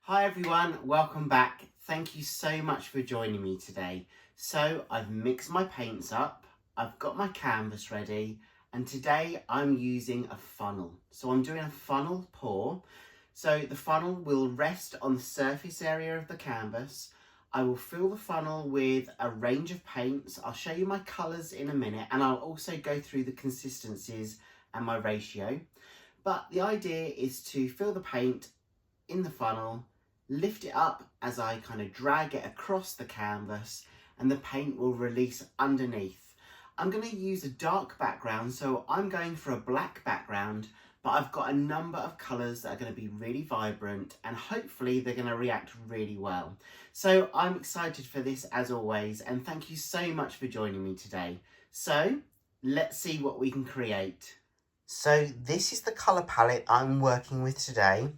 Hi everyone, welcome back. Thank you so much for joining me today. So I've mixed my paints up, I've got my canvas ready, and today I'm using a funnel. So I'm doing a funnel pour. So the funnel will rest on the surface area of the canvas. I will fill the funnel with a range of paints. I'll show you my colours in a minute, and I'll also go through the consistencies and my ratio. But the idea is to fill the paint in the funnel, lift it up as I kind of drag it across the canvas, and the paint will release underneath. I'm going to use a dark background, so I'm going for a black background, but I've got a number of colours that are going to be really vibrant and hopefully they're going to react really well. So I'm excited for this as always, and thank you so much for joining me today. So let's see what we can create. So this is the colour palette I'm working with today.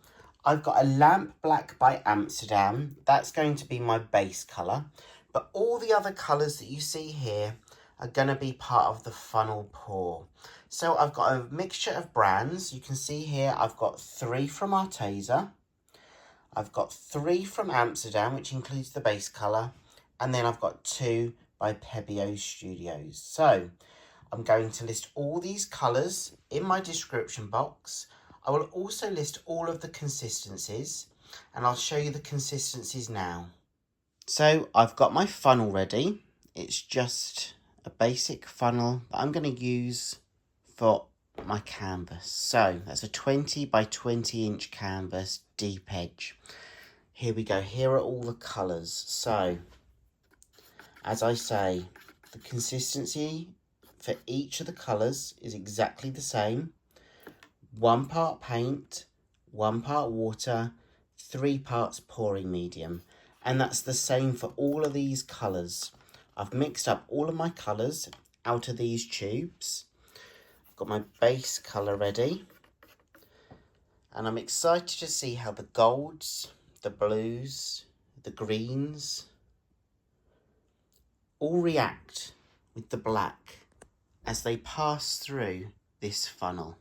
I've got a lamp black by Amsterdam. That's going to be my base colour. But all the other colours that you see here are going to be part of the funnel pour. So I've got a mixture of brands. You can see here I've got 3 from Arteza. I've got 3 from Amsterdam, which includes the base colour. And then I've got 2 by Pebeo Studios. So I'm going to list all these colours in my description box. I will also list all of the consistencies, and I'll show you the consistencies now. So I've got my funnel ready. It's just a basic funnel that I'm going to use for my canvas. So that's a 20 by 20 inch canvas, deep edge. Here we go. Here are all the colours. So as I say, the consistency for each of the colours is exactly the same. 1 part paint, 1 part water, 3 parts pouring medium. And that's the same for all of these colours. I've mixed up all of my colours out of these tubes. I've got my base colour ready. And I'm excited to see how the golds, the blues, the greens all react with the black as they pass through this funnel.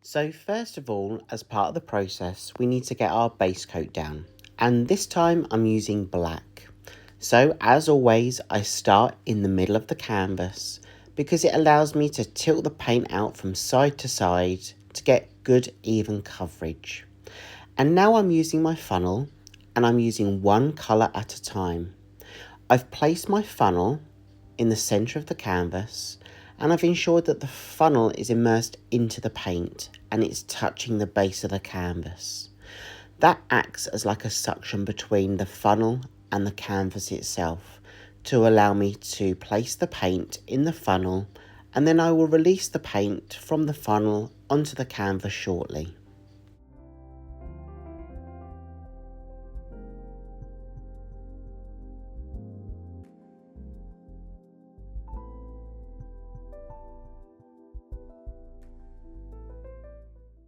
So first of all, as part of the process, we need to get our base coat down. And this time I'm using black. So as always, I start in the middle of the canvas because it allows me to tilt the paint out from side to side to get good even coverage. And now I'm using my funnel and I'm using 1 colour at a time. I've placed my funnel in the centre of the canvas, and I've ensured that the funnel is immersed into the paint and it's touching the base of the canvas. That acts as like a suction between the funnel and the canvas itself to allow me to place the paint in the funnel, and then I will release the paint from the funnel onto the canvas shortly.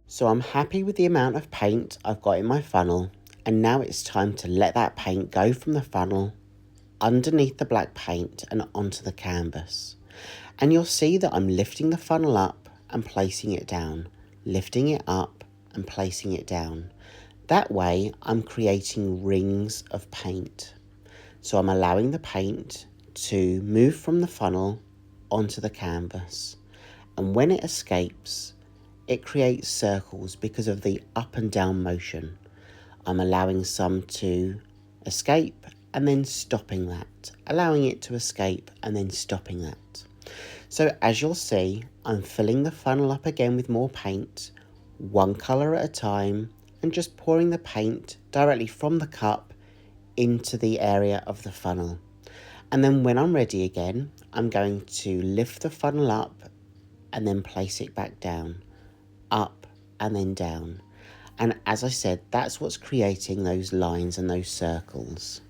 So I'm happy with the amount of paint I've got in my funnel, and now it's time to let that paint go from the funnel underneath the black paint and onto the canvas. And you'll see that I'm lifting the funnel up and placing it down, lifting it up and placing it down. That way I'm creating rings of paint. So I'm allowing the paint to move from the funnel onto the canvas. And when it escapes, it creates circles because of the up and down motion. I'm allowing some to escape and then stopping that, allowing it to escape and then stopping that. So as you'll see, I'm filling the funnel up again with more paint, 1 colour at a time, and just pouring the paint directly from the cup into the area of the funnel. And then when I'm ready again, I'm going to lift the funnel up and then place it back down, up and then down. And as I said, that's what's creating those lines and those circles.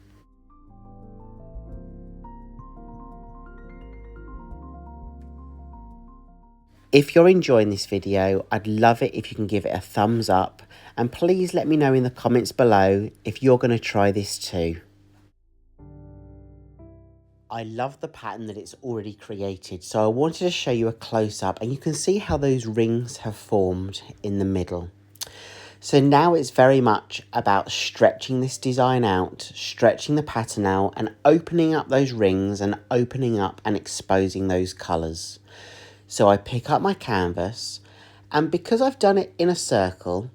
If you're enjoying this video, I'd love it if you can give it a thumbs up, and please let me know in the comments below if you're going to try this too. I love the pattern that it's already created, so I wanted to show you a close-up, and you can see how those rings have formed in the middle. So now it's very much about stretching this design out, stretching the pattern out and opening up those rings and opening up and exposing those colours. So I pick up my canvas, and because I've done it in a circle,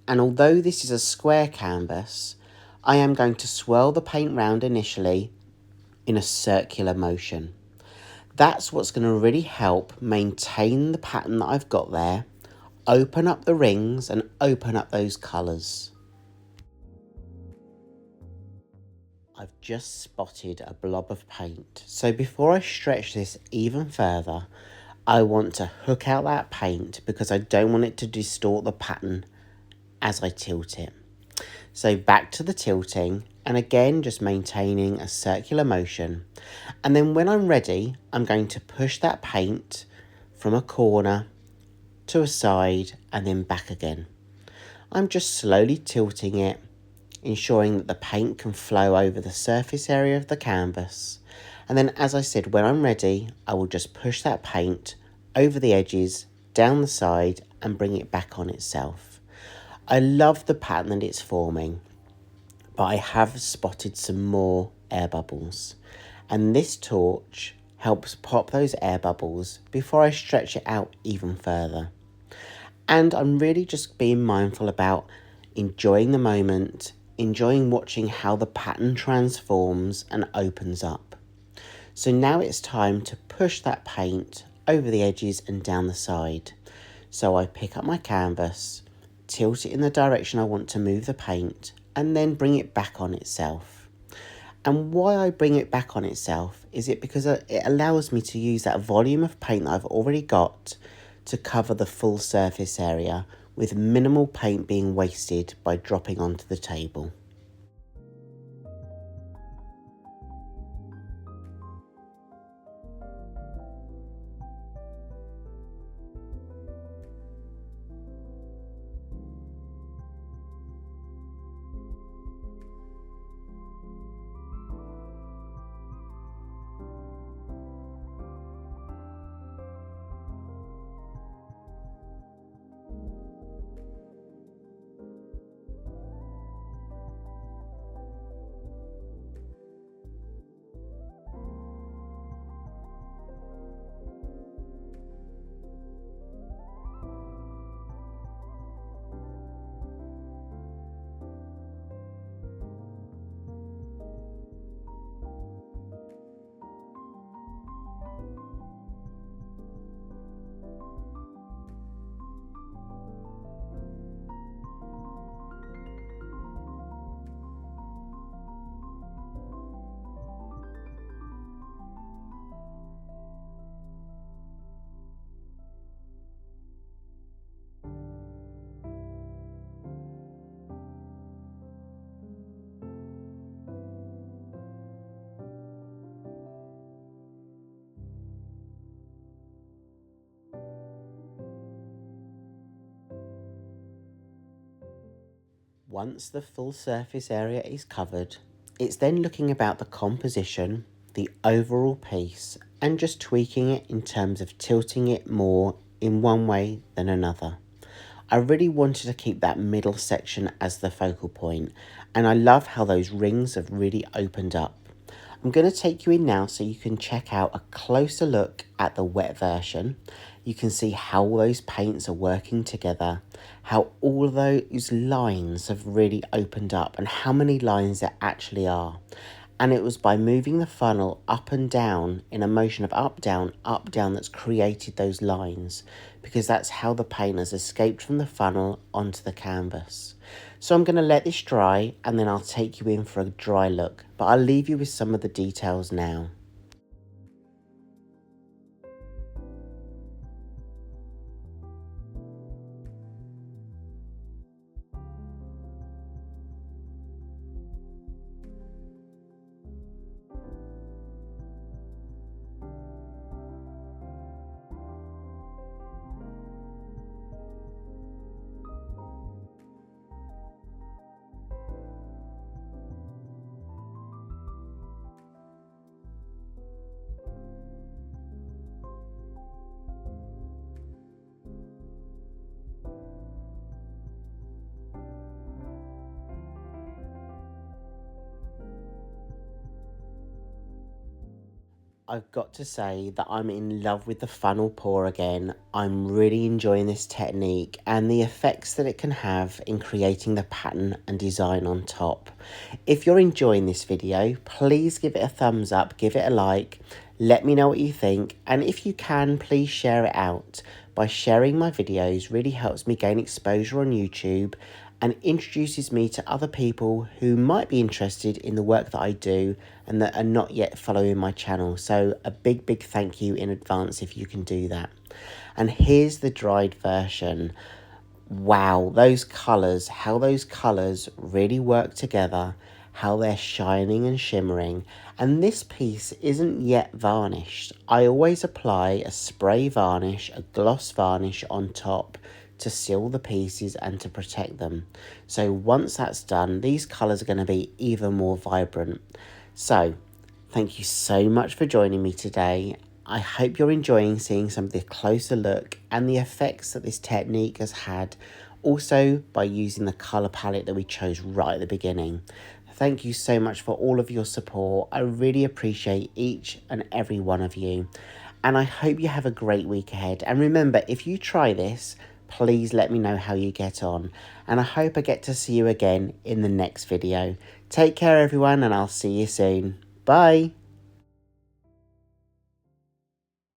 and although this is a square canvas, I am going to swirl the paint round initially in a circular motion. That's what's going to really help maintain the pattern that I've got there, open up the rings and open up those colours. I've just spotted a blob of paint, so before I stretch this even further, I want to hook out that paint because I don't want it to distort the pattern as I tilt it. So back to the tilting, and again just maintaining a circular motion, and then when I'm ready I'm going to push that paint from a corner to a side and then back again. I'm just slowly tilting it, ensuring that the paint can flow over the surface area of the canvas, and then as I said, when I'm ready I will just push that paint over the edges, down the side and bring it back on itself. I love the pattern that it's forming, but I have spotted some more air bubbles, and this torch helps pop those air bubbles before I stretch it out even further. And I'm really just being mindful about enjoying the moment, enjoying watching how the pattern transforms and opens up. So now it's time to push that paint over the edges and down the side. So I pick up my canvas, tilt it in the direction I want to move the paint, and then bring it back on itself. And why I bring it back on itself is because it allows me to use that volume of paint that I've already got to cover the full surface area with minimal paint being wasted by dropping onto the table. Once the full surface area is covered, it's then looking about the composition, the overall piece, and just tweaking it in terms of tilting it more in one way than another. I really wanted to keep that middle section as the focal point, and I love how those rings have really opened up. I'm going to take you in now so you can check out a closer look at the wet version. You can see how all those paints are working together, how all of those lines have really opened up and how many lines there actually are. And it was by moving the funnel up and down in a motion of up, down, that's created those lines, because that's how the paint has escaped from the funnel onto the canvas. So I'm going to let this dry and then I'll take you in for a dry look, but I'll leave you with some of the details now. I've got to say that I'm in love with the funnel pour again. I'm really enjoying this technique and the effects that it can have in creating the pattern and design on top. If you're enjoying this video, please give it a thumbs up, give it a like, let me know what you think, and if you can, please share it out. By sharing my videos really helps me gain exposure on YouTube and introduces me to other people who might be interested in the work that I do and that are not yet following my channel. So a big thank you in advance if you can do that. And here's the dried version. Wow, those colours, how those colours really work together, how they're shining and shimmering. And this piece isn't yet varnished. I always apply a spray varnish, a gloss varnish on top to seal the pieces and to protect them. So once that's done, these colours are going to be even more vibrant. So thank you so much for joining me today. I hope you're enjoying seeing some of the closer look and the effects that this technique has had, also by using the colour palette that we chose right at the beginning. Thank you so much for all of your support. I really appreciate each and every one of you. And I hope you have a great week ahead. And remember, if you try this, please let me know how you get on. And I hope I get to see you again in the next video. Take care everyone, and I'll see you soon. Bye.